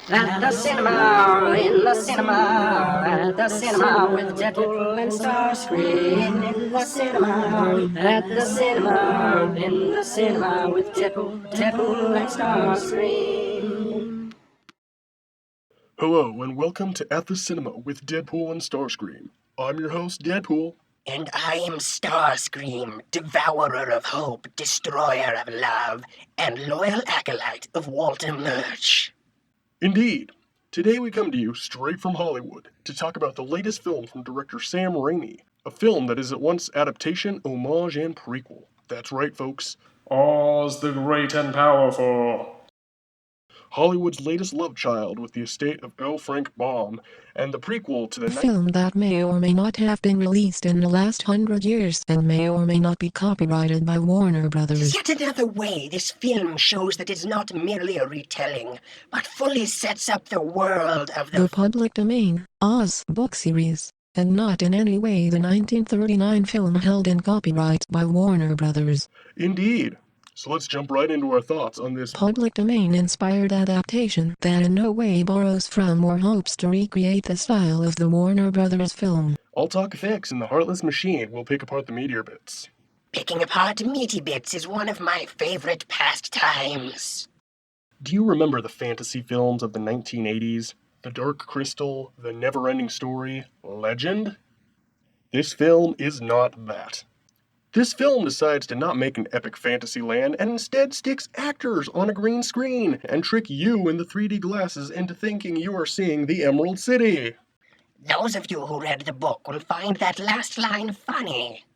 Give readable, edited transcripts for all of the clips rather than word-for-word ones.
At the cinema, in the cinema, at the cinema with Deadpool and Starscream. In the cinema, at the cinema, in the cinema with Deadpool and Starscream. Hello, and welcome to At the Cinema with Deadpool and Starscream. I'm your host, Deadpool. And I am Starscream, devourer of hope, destroyer of love, and loyal acolyte of Walter Murch. Indeed, today we come to you straight from Hollywood to talk about the latest film from director Sam Raimi, a film that is at once adaptation, homage, and prequel. That's right, folks. Oz the Great and Powerful. Hollywood's latest love child with the estate of L. Frank Baum, and the prequel to the film that may or may not have been released in the last 100 years and may or may not be copyrighted by Warner Brothers. Yet another way this film shows that it's not merely a retelling, but fully sets up the world of the public domain, Oz book series, and not in any way the 1939 film held in copyright by Warner Brothers. Indeed. So let's jump right into our thoughts on this public domain-inspired adaptation that in no way borrows from or hopes to recreate the style of the Warner Brothers film. I'll talk effects and the Heartless Machine will pick apart the meatier bits. Picking apart meaty bits is one of my favorite pastimes. Do you remember the fantasy films of the 1980s? The Dark Crystal, The Never-Ending Story, Legend? This film is not that. This film decides to not make an epic fantasy land and instead sticks actors on a green screen and trick you in the 3D glasses into thinking you are seeing the Emerald City. Those of you who read the book will find that last line funny.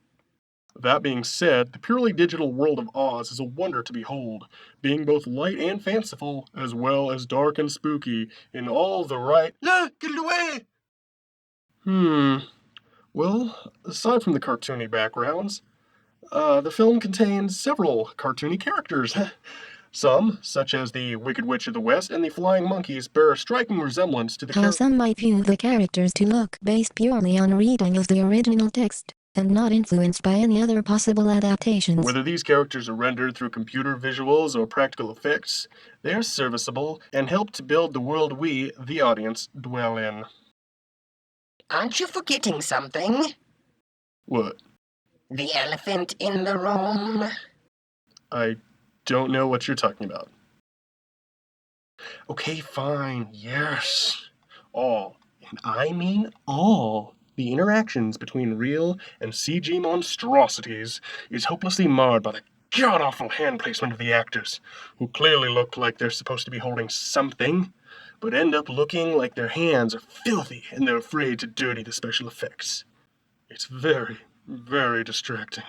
That being said, the purely digital world of Oz is a wonder to behold, being both light and fanciful, as well as dark and spooky, in all the right... Get it away! Well, aside from the cartoony backgrounds, the film contains several cartoony characters. Some, such as the Wicked Witch of the West and the Flying Monkeys, bear a striking resemblance to the how some might view the characters to look based purely on a reading of the original text, and not influenced by any other possible adaptations. Whether these characters are rendered through computer visuals or practical effects, they are serviceable and help to build the world we, the audience, dwell in. Aren't you forgetting something? What? The elephant in the room? I don't know what you're talking about. Okay, fine, yes. All, and I mean all, the interactions between real and CG monstrosities is hopelessly marred by the god-awful hand placement of the actors, who clearly look like they're supposed to be holding something, but end up looking like their hands are filthy and they're afraid to dirty the special effects. It's very distracting.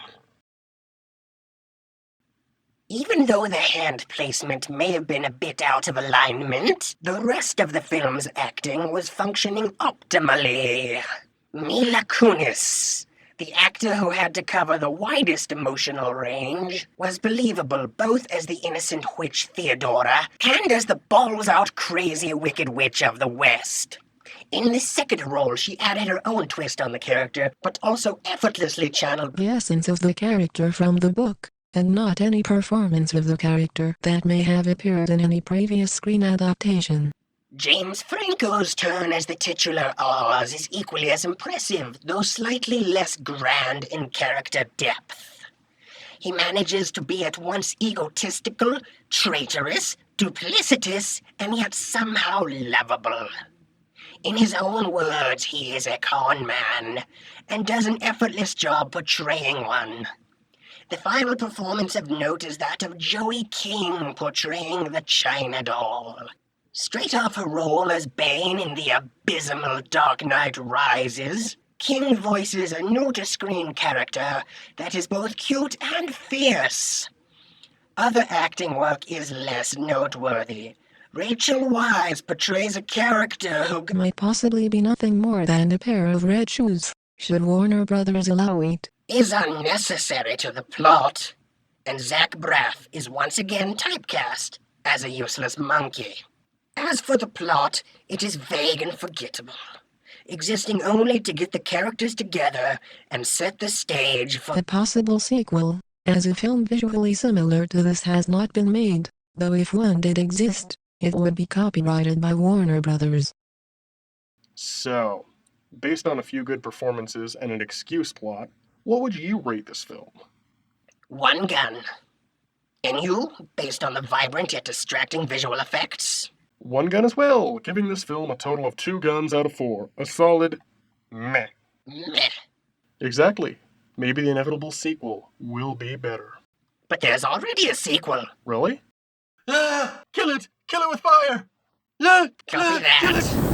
Even though the hand placement may have been a bit out of alignment, the rest of the film's acting was functioning optimally. Mila Kunis, the actor who had to cover the widest emotional range, was believable both as the innocent witch Theodora and as the balls-out crazy Wicked Witch of the West. In this second role, she added her own twist on the character, but also effortlessly channeled the essence of the character from the book, and not any performance of the character that may have appeared in any previous screen adaptation. James Franco's turn as the titular Oz is equally as impressive, though slightly less grand in character depth. He manages to be at once egotistical, traitorous, duplicitous, and yet somehow lovable. In his own words, he is a con man, and does an effortless job portraying one. The final performance of note is that of Joey King portraying the China Doll. Straight off her role as Bane in the abysmal Dark Knight Rises, King voices a new-to-screen character that is both cute and fierce. Other acting work is less noteworthy. Rachel Weisz portrays a character who might possibly be nothing more than a pair of red shoes, should Warner Brothers allow it. Is unnecessary to the plot, and Zach Braff is once again typecast as a useless monkey. As for the plot, it is vague and forgettable, existing only to get the characters together and set the stage for a possible sequel, as a film visually similar to this has not been made, though if one did exist, It would be copyrighted by Warner Brothers. So, based on a few good performances and an excuse plot, what would you rate this film? 1 gun. And you, based on the vibrant yet distracting visual effects? 1 gun as well, giving this film a total of 2 guns out of 4. A solid meh. Meh. Exactly. Maybe the inevitable sequel will be better. But there's already a sequel. Really? Ah! Kill it! Kill it with fire! Look! Copy that.